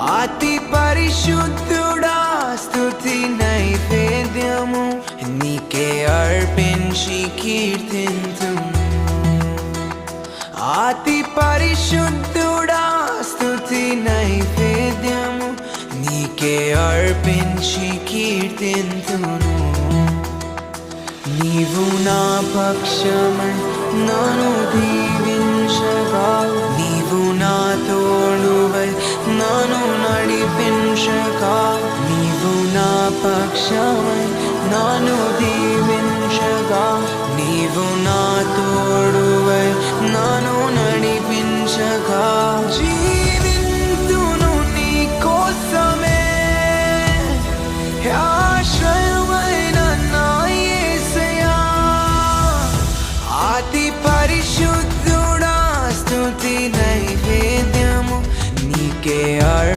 అతి పరిశుద్ధుడా స్తుతి నైవేద్యము నీకే అర్పించి కీర్తింతుము. అతి పరిశుద్ధుడా స్తుతి నైవేద్యము నీకే అర్పించి కీర్తింతును. నీవు నా పక్షమై నన్ను దీవించగా, నీవు నా తోడువై నన్ను నడిపించగా, నీవు నా పక్షమై నన్ను